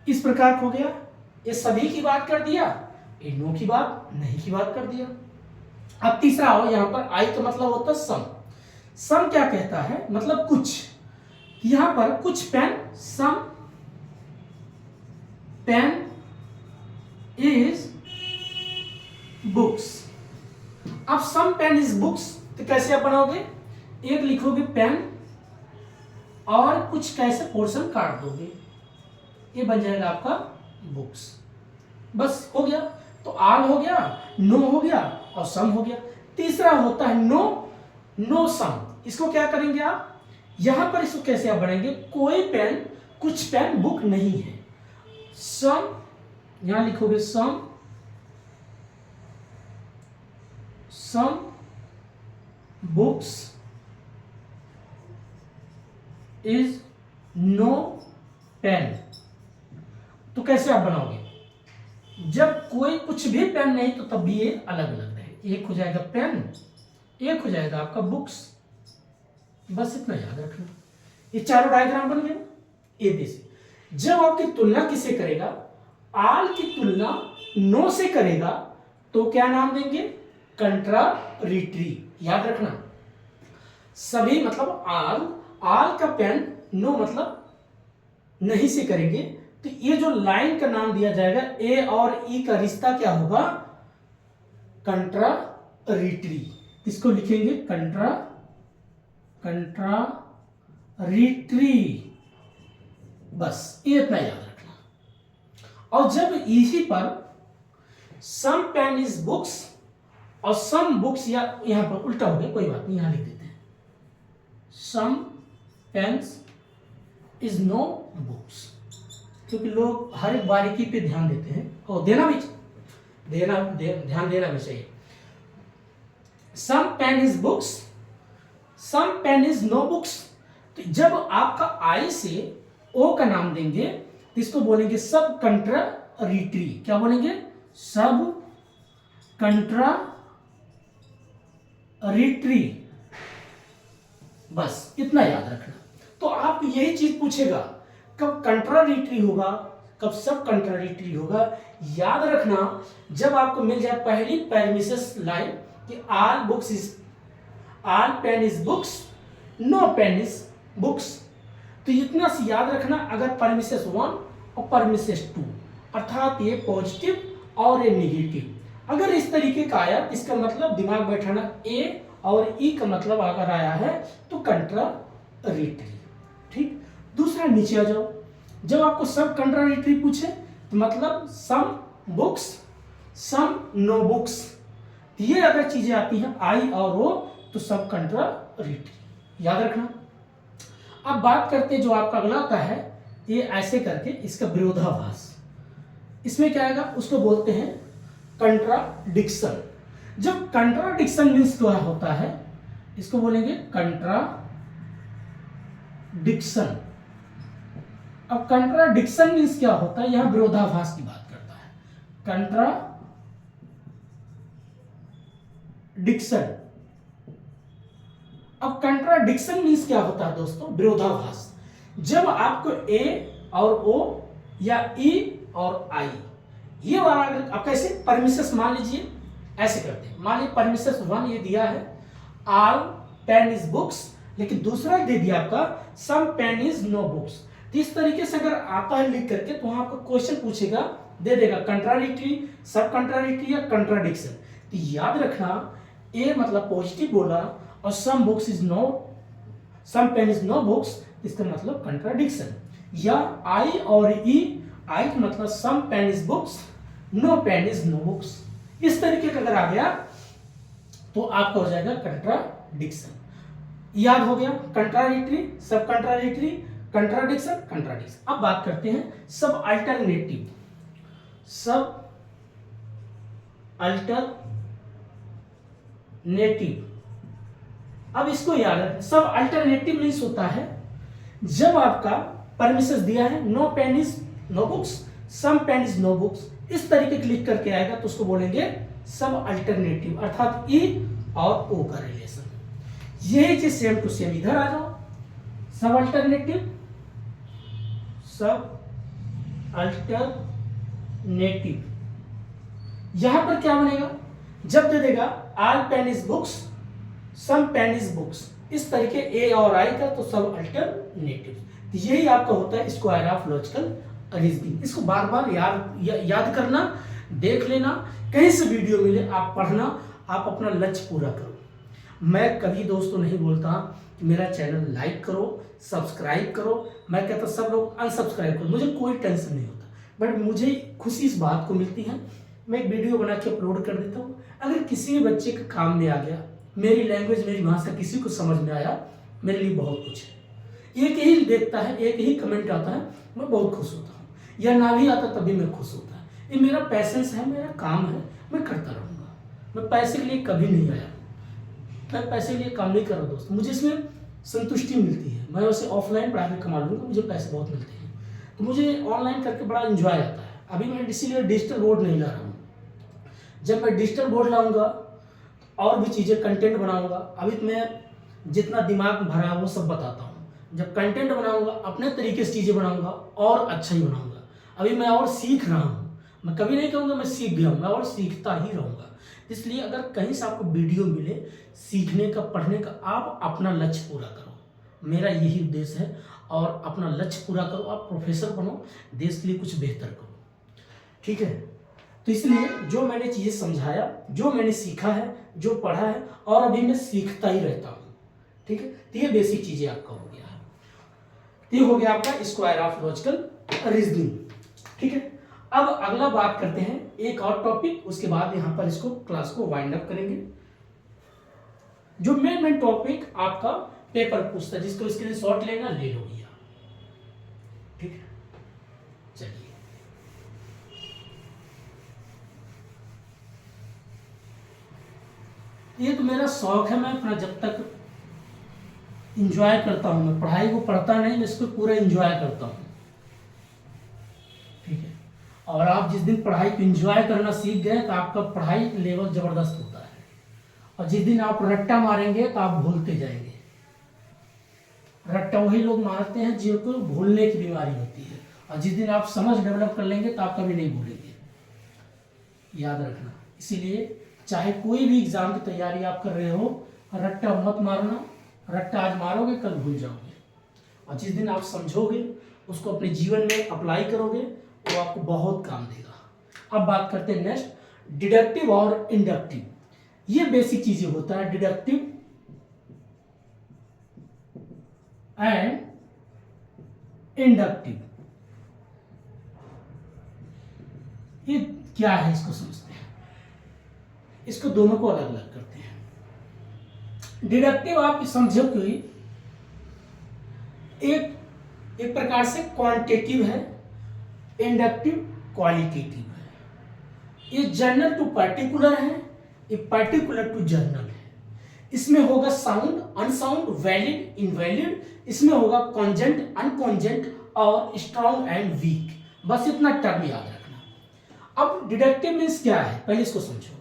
इस प्रकार हो गया। ये सभी की बात कर दिया, ये नो की बात नहीं की बात कर दिया। अब तीसरा हो, यहां पर आई का मतलब होता है सम। सम क्या कहता है? मतलब कुछ। यहां पर कुछ pen, some pen is books. अब सम पेन इज बुक्स तो कैसे आप बनाओगे? एक लिखोगे पेन और कुछ कैसे पोर्शन काट दोगे, ये बन जाएगा आपका बुक्स। बस हो गया। तो आल हो गया, नो हो गया और सम हो गया। तीसरा होता है नो, नो सम। इसको क्या करेंगे आप? यहां पर इसको कैसे आप बनाएंगे? कोई पेन, कुछ पेन बुक नहीं है। सम, यहां लिखोगे some, some books is no pen. तो कैसे आप बनाओगे? जब कोई कुछ भी पेन नहीं तो तब भी ये अलग अलग रहे। एक हो जाएगा पेन, एक हो जाएगा आपका बुक्स। बस इतना याद रखना। ये चारों डायग्राम बन गए। A B C. जब आपकी तुलना किससे करेगा? आल की तुलना नो से करेगा तो क्या नाम देंगे? कंट्रारिटरी। याद रखना, सभी मतलब आल, आल का पेन, नो मतलब नहीं से करेंगे तो ये जो लाइन का नाम दिया जाएगा, ए और ई का रिश्ता क्या होगा? कंट्रारिटरी। इसको लिखेंगे कंट्रारिटरी। बस ये इतना याद रखना। और जब इसी पर सम पेन इज बुक्स और सम बुक्स, या यहां पर उल्टा हो गया, कोई बात नहीं, यहां लिख देते हैं सम पेन्स इज नो बुक्स, क्योंकि लोग हर एक बारीकी पे ध्यान देते हैं और ध्यान देना भी चाहिए। Some pen is books, some pen is no books. तो जब आपका आई से ओ का नाम देंगे तो इसको बोलेंगे सब कंट्रारिटरी। क्या बोलेंगे? सब कंट्रारिटरी। बस इतना याद रखना। तो आप यही चीज पूछेगा, कब कंट्रारिटरी होगा, कब सब कंट्रारिटरी होगा। याद रखना, जब आपको मिल जाए पहली पैरामीसेस लाइन कि all books is, all pen is books, no pen is books, तो इतना से याद रखना। अगर परमिसेस 1 और परमिसेस 2 अर्थात ये पॉजिटिव और ये निगेटिव, अगर इस तरीके का आया इसका मतलब दिमाग बैठाना, ए और ई का मतलब अगर आया है तो कंट्राडिक्टरी। ठीक, दूसरा नीचे आ जाओ। जब आपको सब कंट्राडिक्टरी पूछे तो मतलब सम बुक्स सम नो बुक्स, ये अगर चीजें आती हैं आई और ओ तो सब कंट्राडिक्टरी, याद रखना। अब बात करते जो आपका अगला आता है, ये ऐसे करके इसका विरोधाभास, इसमें क्या आएगा उसको बोलते हैं कंट्राडिक्शन। जब कंट्राडिक्शन मीन्स क्या होता है, इसको बोलेंगे कंट्राडिक्शन। अब कंट्राडिक्शन मीन्स क्या होता है, यहां विरोधाभास की बात करता है। कंट्राडिक्शन, अब कंट्राडिक्शन मीन्स क्या होता है दोस्तों, विरोधाभास। जब आपको ए और ओ या ई और आई ये वाला अगर आप कैसे परमिशंस मान लीजिए, ऐसे करते हैं। मान लीजिए परमिशंस 1 ये दिया है ऑल पेन इज बुक्स, लेकिन दूसरा दे दिया आपका some pen is no books. तो इस तरीके से अगर आता है लिख करके तो वहां आपको क्वेश्चन पूछेगा, दे देगा कंट्राडिक्टरी, सब कंट्राडिक्टरी या कंट्राडिक्शन। तो याद रखना ए मतलब पॉजिटिव बोला और some books is no, some pen is no books, इसका मतलब कंट्राडिक्शन। या आई और ई, आई का मतलब some pen is books, no pen is no books. इस तरीके का अगर आ गया तो आपका हो जाएगा कंट्राडिक्शन। याद हो गया, कंट्राडिक्टरी, सब कंट्राडिक्टरी, कंट्राडिक्शन, कंट्राडिक्शन। अब बात करते हैं सब अल्टरनेटिव। सब अल्टरनेटिव, अब इसको याद रखें। सब अल्टरनेटिव मीन्स होता है जब आपका परमिशन दिया है no pen is no books, some pen is no books, इस तरीके क्लिक करके आएगा तो उसको बोलेंगे सब अल्टरनेटिव, अर्थात ई और ओ का रिलेशन। यही चीज सेम टू सेम इधर आ जाओ, सब अल्टरनेटिव, सब अल्टरनेटिव, यहां पर क्या बनेगा, जब दे देगा all pen is books, some pen is books, इस तरीके ए और आई का तो सब अल्टरनेटिव। यही आपका होता है स्क्वायर ऑफ लॉजिकल रीजनिंग। इसको बार बार याद करना, देख लेना, कहीं से वीडियो मिले आप पढ़ना, आप अपना लक्ष्य पूरा करो। मैं कभी दोस्तों नहीं बोलता कि मेरा चैनल लाइक करो, सब्सक्राइब करो, मैं कहता सब लोग अनसब्सक्राइब करो, मुझे कोई टेंशन नहीं होता, बट मुझे खुशी इस बात को मिलती है, मैं एक वीडियो बना के अपलोड कर देता हूँ। अगर किसी भी बच्चे के काम में आ गया, मेरी लैंग्वेज मेरी भाषा किसी को समझ में आया, मेरे लिए बहुत कुछ है। एक ही देखता है, एक ही कमेंट आता है, मैं बहुत खुश होता हूँ, या ना भी आता तभी मैं खुश होता है। ये मेरा पैसेंस है, मेरा काम है, मैं करता रहूँगा। मैं पैसे के लिए कभी नहीं आया, मैं पैसे के लिए काम नहीं कर रहा दोस्त, मुझे इसमें संतुष्टि मिलती है। मैं वैसे ऑफलाइन पढ़ा के कमा लूँगा, मुझे पैसे बहुत मिलते हैं, तो मुझे ऑनलाइन करके बड़ा इन्जॉय आता है। अभी मैं इसीलिए डिजिटल बोर्ड नहीं ला रहा हूँ। जब मैं डिजिटल बोर्ड लाऊंगा और भी चीज़ें कंटेंट बनाऊंगा, अभी मैं जितना दिमाग में भरा है वो सब बताता हूँ। जब कंटेंट बनाऊंगा अपने तरीके से चीज़ें बनाऊंगा और अच्छा ही बनाऊंगा। अभी मैं और सीख रहा हूँ, मैं कभी नहीं कहूँगा मैं सीख गया हूँ, मैं और सीखता ही रहूँगा। इसलिए अगर कहीं से आपको वीडियो मिले सीखने का, पढ़ने का, आप अपना लक्ष्य पूरा करो, मेरा यही उद्देश्य है। और अपना लक्ष्य पूरा करो, आप प्रोफेसर बनो, देश के लिए कुछ बेहतर करो, ठीक है। तो इसलिए जो मैंने चीज़ें समझाया, जो मैंने सीखा है, जो पढ़ा है, और अभी मैं सीखता ही रहता हूँ, ठीक है। तो ये बेसिक चीज़ें आपका हो गया है, ये हो गया आपका स्क्वायर ऑफ लॉजिकल रीजनिंग, ठीक है। अब अगला बात करते हैं एक और टॉपिक, उसके बाद यहां पर इसको क्लास को वाइंड अप करेंगे। जो मेन टॉपिक आपका पेपर पूछता है, जिसको स्क्रीनशॉट लेना ले लो भैया, ठीक है। चलिए ये तो मेरा शौक है, मैं अपना जब तक इंजॉय करता हूं, मैं पढ़ाई को पढ़ता नहीं, मैं इसको पूरा इंजॉय करता हूं, ठीक है। और आप जिस दिन पढ़ाई को इंजॉय करना सीख गए तो आपका पढ़ाई लेवल जबरदस्त होता है, और जिस दिन आप रट्टा मारेंगे तो आप भूलते जाएंगे। रट्टा वही लोग मारते हैं जिनको भूलने की बीमारी होती है, और जिस दिन आप समझ डेवलप कर लेंगे तो आप कभी नहीं भूलेंगे, याद रखना। इसीलिए चाहे कोई भी एग्जाम की तैयारी आप कर रहे हो, रट्टा मत मारना। रट्टा आज मारोगे कल भूल जाओगे, और जिस दिन आप समझोगे उसको अपने जीवन में अप्लाई करोगे वो आपको बहुत काम देगा। अब बात करते हैं नेक्स्ट डिडक्टिव और इंडक्टिव, ये बेसिक चीजें होता है, डिडक्टिव एंड इंडक्टिव। ये क्या है इसको समझते हैं, इसको दोनों को अलग अलग करते हैं। डिडक्टिव आप समझो कि एक प्रकार से क्वांटिटेटिव है, इंडक्टिव क्वालिटेटिव है। ये जनरल टू पर्टिकुलर है, ये पर्टिकुलर टू जनरल है। इसमें होगा साउंड, अनसाउंड, वैलिड, इनवैलिड, इसमें होगा कॉन्जेंट, अनकॉन्जेंट और स्ट्रॉन्ग एंड वीक। बस इतना टर्म याद रखना। अब डिडक्टिव मीन्स क्या है, पहले इसको समझो।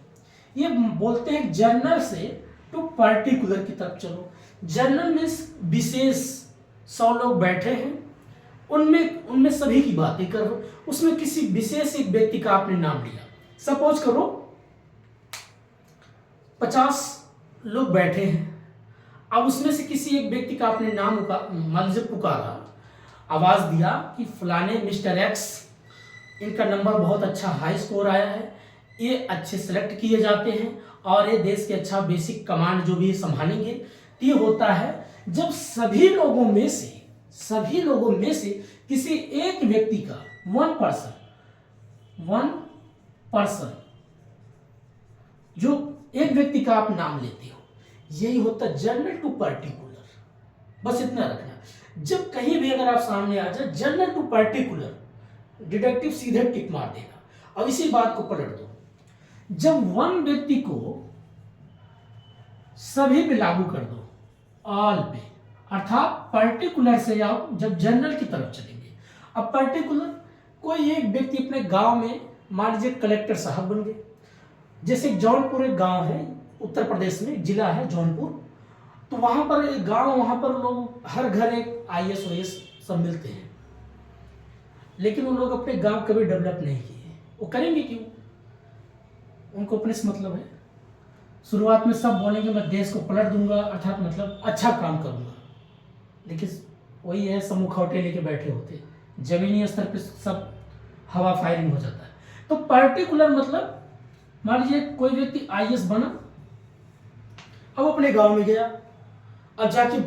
ये बोलते हैं जनरल से टू पर्टिकुलर की तरफ चलो। जनरल मीन्स विशेष, 100 लोग बैठे हैं, उनमें सभी की बातें करो, उसमें किसी विशेष एक व्यक्ति का आपने नाम लिया। सपोज करो 50 लोग बैठे हैं, अब उसमें से किसी एक व्यक्ति का आपने नाम मान लीजिए पुकारा, आवाज दिया कि फलाने मिस्टर एक्स, इनका नंबर बहुत अच्छा हाई स्कोर आया है, ये अच्छे सेलेक्ट किए जाते हैं और ये देश के अच्छा बेसिक कमांड जो भी संभालेंगे। ये होता है जब सभी लोगों में से किसी एक व्यक्ति का, वन पर्सन, जो एक व्यक्ति का आप नाम लेते हो, यही होता है जनरल टू पर्टिकुलर। बस इतना रखना। जब कहीं भी अगर आप सामने आ जाए जनरल टू पर्टिकुलर, डिडक्टिव सीधे टिक मार देगा। अब इसी बात को पलट दो, जब वन व्यक्ति को सभी पे लागू कर दो, ऑल पे, अर्थात पर्टिकुलर से आप जब जनरल की तरफ चलेंगे। अब पर्टिकुलर, कोई एक व्यक्ति अपने गांव में मान लीजिए कलेक्टर साहब बन गए। जैसे जौनपुर एक गांव है, उत्तर प्रदेश में जिला है जौनपुर, तो वहां पर एक गांव, वहां पर लोग हर घर एक IAS OAS सब मिलते हैं, लेकिन उन लोग अपने गांव कभी डेवलप नहीं किए। वो करेंगे क्यों? उनको अपने से मतलब है। शुरुआत में सब बोलेंगे मैं देश को पलट दूंगा, अर्थात मतलब अच्छा काम करूंगा, लेकिन वही है, सब मुखौटे लेके बैठे होते, जमीनी स्तर पे सब हवा फायरिंग हो जाता है। तो पर्टिकुलर मतलब मान लीजिए कोई व्यक्ति IAS बना, अब अपने गांव में गया, अब जाके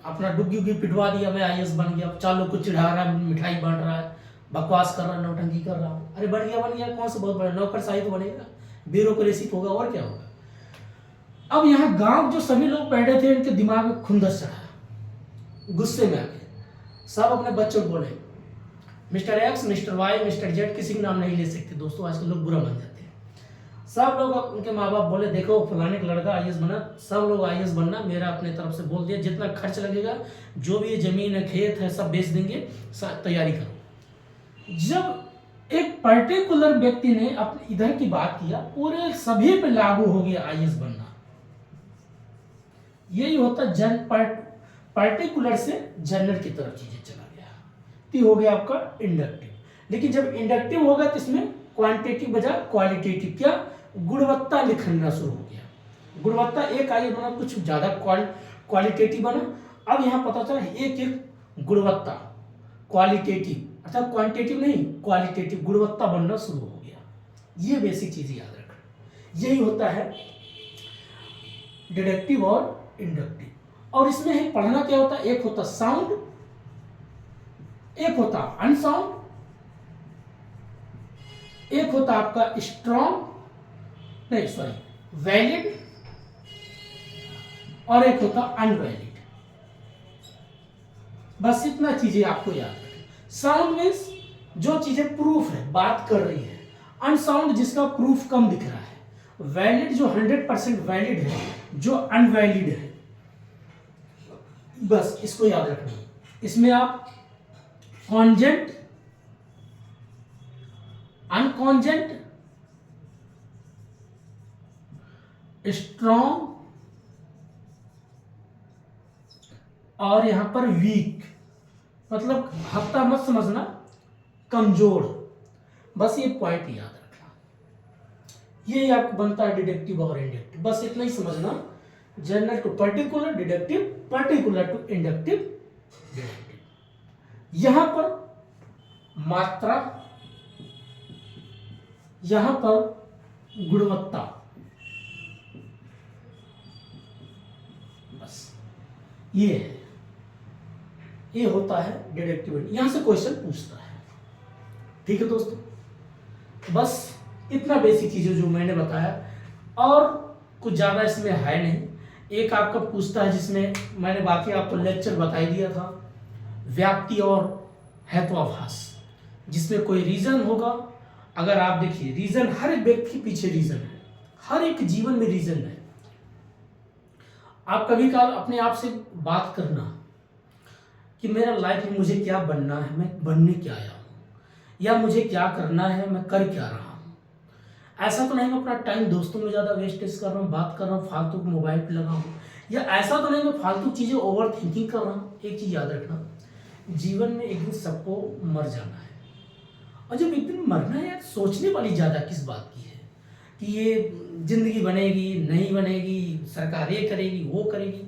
अपना डुग्गी उग्गी पिटवा दिया, मैं IAS बन गया, 4 लोग को चिढ़ा रहा है, मिठाई बांट रहा है, बकवास कर रहा है, नौटंकी कर रहा हूँ। अरे बन गया, कौन सा बहुत बड़ा नौकरशाही तो बनेगा, ब्यूरोक्रेसी होगा, और क्या होगा। अब यहाँ गांव जो सभी लोग बैठे थे, इनके दिमाग में खुंदस चढ़ा, गुस्से में आके सब अपने बच्चों को बोले mister X, mister Y, mister Z, किसी का नाम नहीं ले सकते दोस्तों, आजकल लोग बुरा मान जाते हैं। सब लोग, उनके माँ बाप बोले देखो फलाने का लड़का IAS बना, सब लोग IAS बनना, मेरा अपने तरफ से बोल दिया, जितना खर्च लगेगा, जो भी जमीन है, खेत है, सब बेच देंगे, तैयारी करो। जब एक पर्टिकुलर व्यक्ति ने अपने इधर की बात किया, पूरे सभी पे लागू हो गया IAS बनना। यही होता पर्टिकुलर से जनरल की तरफ चीजें चला गया, तो हो गया आपका इंडक्टिव। लेकिन जब इंडक्टिव होगा तो इसमें क्वांटिटेटिव बजाय क्वालिटेटिव, क्या गुणवत्ता लिखना शुरू हो गया। गुणवत्ता एक आई बना, कुछ ज्यादा क्वालिटेटिव बना। अब यहां पता चला एक एक गुणवत्ता, क्वालिटेटिव अर्थात क्वांटिटेटिव नहीं, क्वालिटेटिव, गुणवत्ता बनना शुरू हो गया। ये बेसिक चीजें याद रखना। यही होता है डिडक्टिव और इंडक्टिव। और इसमें है पढ़ना क्या होता है, एक होता साउंड, एक होता अनसाउंड, एक होता आपका वैलिड, और एक होता अनवैलिड। बस इतना चीजें आपको याद रखें। साउंड मीन्स जो चीजें प्रूफ है, बात कर रही है। अनसाउंड जिसका प्रूफ कम दिख रहा है। वैलिड जो 100% वैलिड है, जो अनवैलिड है। बस इसको याद रखना। इसमें आप कॉन्जेंट, अनकॉन्जेंट, स्ट्रॉन्ग और यहां पर वीक, मतलब हफ्ता मत समझना, कमजोर। बस ये पॉइंट याद रखना। ये आपको बनता है डिडक्टिव और इंडक्टिव। बस इतना ही समझना, general to particular deductive, particular to inductive deductive. यहां पर मात्रा, यहां पर गुणवत्ता, बस ये है, ये होता है डिडक्टिबिलिटी। यहां से क्वेश्चन पूछता है। ठीक है दोस्तों, बस इतना बेसिक चीजें जो मैंने बताया, और कुछ ज्यादा इसमें है नहीं। एक आपका पूछता है जिसमें मैंने बाकी आपको लेक्चर बता ही दिया था, व्याप्ति और हेत्वाभास, जिसमें कोई रीजन होगा। अगर आप देखिए, रीजन हर एक व्यक्ति के पीछे रीजन है, हर एक जीवन में रीजन है। आप कभी काल अपने आप से बात करना कि मेरा लाइफ में मुझे क्या बनना है, मैं बनने क्या आया हूँ, या मुझे क्या करना है, मैं कर क्या रहा हूँ। ऐसा तो नहीं मैं अपना टाइम दोस्तों में ज़्यादा वेस्टेज कर रहा हूँ, बात कर रहा हूँ, फालतू मोबाइल पे लगा हूँ, या ऐसा तो नहीं मैं फालतू चीज़ें ओवर थिंकिंग कर रहा हूँ। एक चीज़ याद रखना, जीवन में एक दिन सबको मर जाना है, और जब एक दिन मरना है यार, सोचने वाली ज़्यादा किस बात की है कि ये जिंदगी बनेगी नहीं बनेगी, सरकार ये करेगी वो करेगी।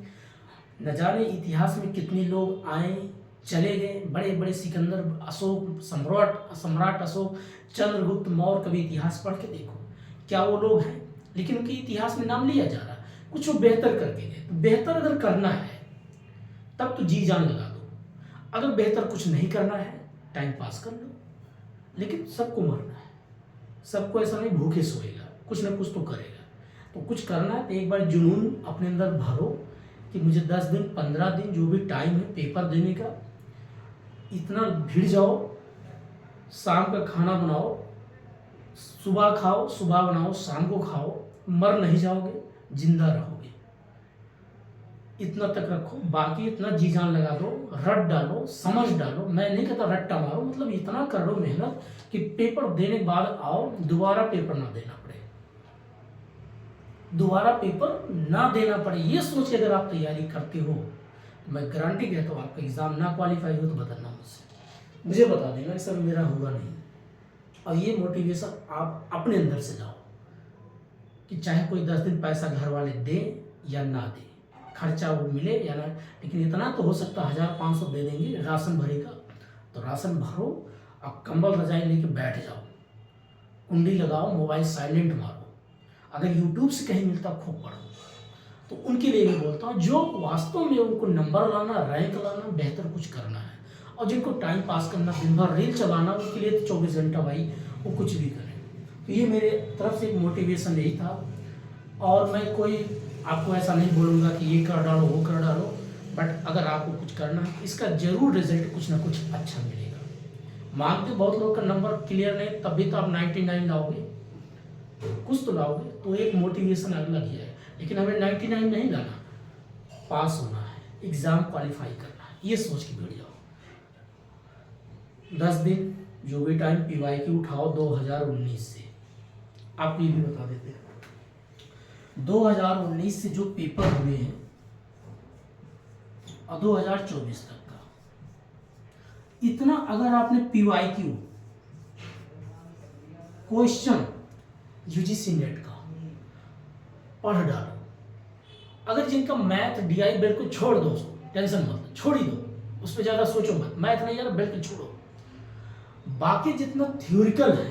न जाने इतिहास में कितने लोग आए चले गए, बड़े बड़े सिकंदर, अशोक सम्राट अशोक, चंद्रगुप्त मौर्य, कभी इतिहास पढ़ के देखो क्या वो लोग हैं, लेकिन उनके इतिहास में नाम लिया जा रहा है। कुछ वो बेहतर करके गए। तो बेहतर अगर करना है तब तो जी जान लगा दो, अगर बेहतर कुछ नहीं करना है टाइम पास कर लो। लेकिन सबको मरना है, सबको ऐसा नहीं भूखे सोएगा, कुछ ना कुछ तो करेगा। तो कुछ करना है तो एक बार जुनून अपने अंदर भरो कि मुझे 10 दिन 15 दिन जो भी टाइम है पेपर देने का, इतना भिड़ जाओ, शाम का खाना बनाओ, सुबह खाओ, सुबह बनाओ, शाम को खाओ, मर नहीं जाओगे, जिंदा रहोगे। इतना तक रखो, बाकी इतना जी जान लगा दो, रट डालो, समझ डालो। मैं नहीं कहता रट्टा मारो, मतलब इतना कर लो मेहनत कि पेपर देने के बाद आओ, दोबारा पेपर ना देना पड़े, दोबारा पेपर ना देना पड़े। ये सोच के अगर आप तैयारी करते हो तो मैं गारंटी कहता हूँ आपका एग्जाम ना क्वालिफाई हो तो बदलना मुझे बता देना कि सर मेरा होगा नहीं। और ये मोटिवेशन आप अपने अंदर से लाओ कि चाहे कोई 10 दिन पैसा घर वाले दें या ना दें, खर्चा वो मिले या ना, लेकिन इतना तो हो सकता है 1500 दे देंगे राशन भरेगा, तो राशन भरो और कंबल रजाई लेके बैठ जाओ, कुंडी लगाओ, मोबाइल साइलेंट मारो। अगर यूट्यूब से कहीं मिलता खूब पढ़ो। तो उनके लिए मैं बोलता हूँ जो वास्तव में उनको नंबर लाना, रैंक लाना, बेहतर कुछ करना है, और जिनको टाइम पास करना, दिन भर रील चलाना, उनके लिए तो 24 घंटा भाई वो कुछ भी करें। तो ये मेरे तरफ से एक मोटिवेशन यही था। और मैं कोई आपको ऐसा नहीं बोलूँगा कि ये कर डालो वो कर डालो, बट अगर आपको कुछ करना है इसका जरूर रिजल्ट कुछ ना कुछ अच्छा मिलेगा। मानते बहुत लोग का नंबर क्लियर नहीं, तब भी तो आप 99 लाओगे, कुछ तो लाओगे, तो एक मोटिवेशन अलग ही है। लेकिन हमें 99 नहीं लाना, पास होना है, एग्जाम क्वालिफाई करना है, ये सोच के बैठ जाओ। 10 दिन जो भी टाइम पीवाई की उठाओ 2019 से, आप ये भी बता देते हैं 2019 से जो पेपर हुए हैं और 2024 तक का, इतना अगर आपने PYQ क्वेश्चन यूजीसी नेट का पढ़ डालो, अगर जिनका मैथ DI बिल्कुल छोड़ दो, टेंशन मत, छोड़ ही दो, उस पर ज्यादा सोचो मत, मैथ नहीं यार बिल्कुल छोड़ो। बाकी जितना थ्योरिकल है,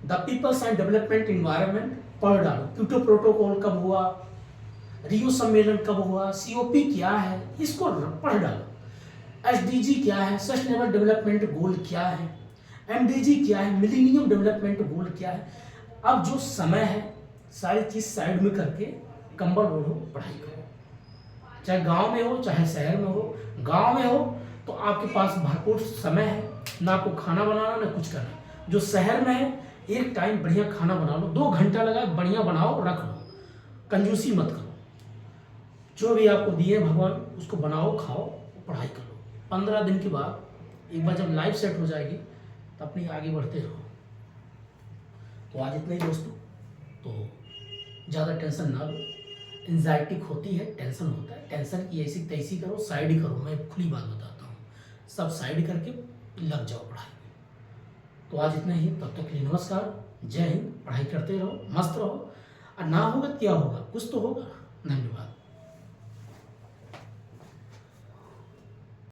the peoples and development environment पढ़ डालो, क्योटो प्रोटोकॉल कब हुआ, रियो सम्मेलन कब हुआ, COP क्या है, इसको पढ़ डालो। SDG क्या है, सस्टेनेबल डेवलपमेंट गोल क्या है, MDG क्या है, मिलेनियम डेवलपमेंट गोल क्या है। अब जो समय है सारी चीज साइड में करके कंबल ओढ़ो, पढ़ाई करो, चाहे गांव में हो चाहे शहर में हो। गांव में हो तो आपके पास भरपूर समय है, ना आपको खाना बनाना ना कुछ करना। जो शहर में है एक टाइम बढ़िया खाना बना लो, 2 घंटा लगा बढ़िया बनाओ, रख लो, कंजूसी मत करो। जो भी आपको दिए भगवान उसको बनाओ, खाओ, पढ़ाई करो। 15 दिन के बाद एक बार जब लाइफ सेट हो जाएगी तो अपनी आगे बढ़ते रहो। तो आज इतना ही दोस्तों, तो ज़्यादा टेंशन ना लो। एंजाइटी होती है, टेंशन होता है, टेंशन की ऐसी तैसी करो, साइड करो। मैं खुली बात बताता हूँ, सब साइड करके लग जाओ पढ़ाई में। तो आज इतना ही, तब तक के लिए नमस्कार, जय हिंद। पढ़ाई करते रहो, मस्त रहो, और ना होगा क्या होगा, कुछ तो होगा। धन्यवाद।